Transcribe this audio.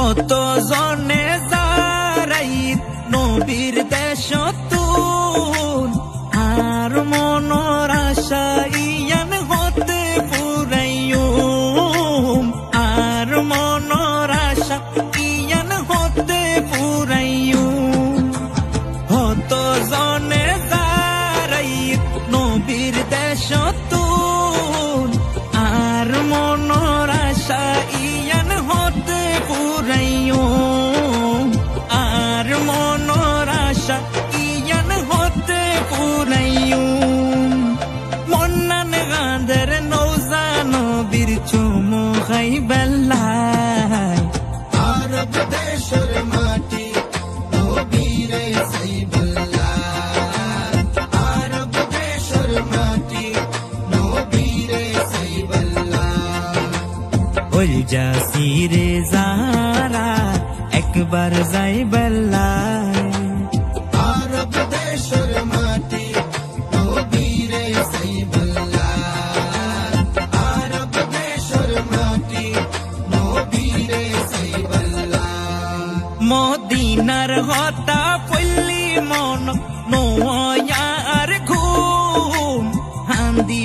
হত জনে যারাই নবীর দেশ তুন আর মনর আশা ইয়ান হতে পুরাইও আর মনর আশা ইয়ান হতে পুরাইও হত জনে যারাই নবীর দেশ তুন আর মনর আশা ইয়ান হতে পুরাইও আর মনর আশা ইয়ান হতে পুরাইও মন্নান গাঁদের নৌজানো বীর চুমু খাই বেল্লাই আরব দেশের মাটি নবীরে সাইবুল্লাহ আরব দেশের মাটি নবীরে সাইবুল্লাহ ওই জাসিরে যারা একবার যাই বেল্লাই আরব দেশের মাটি নবীরে সাইবুল্লাহ আরব দেশের মাটি নবীরে সাইবুল্লাহ মদিনার হতা পল্লী মন নোয়ার ঘুম হান্দি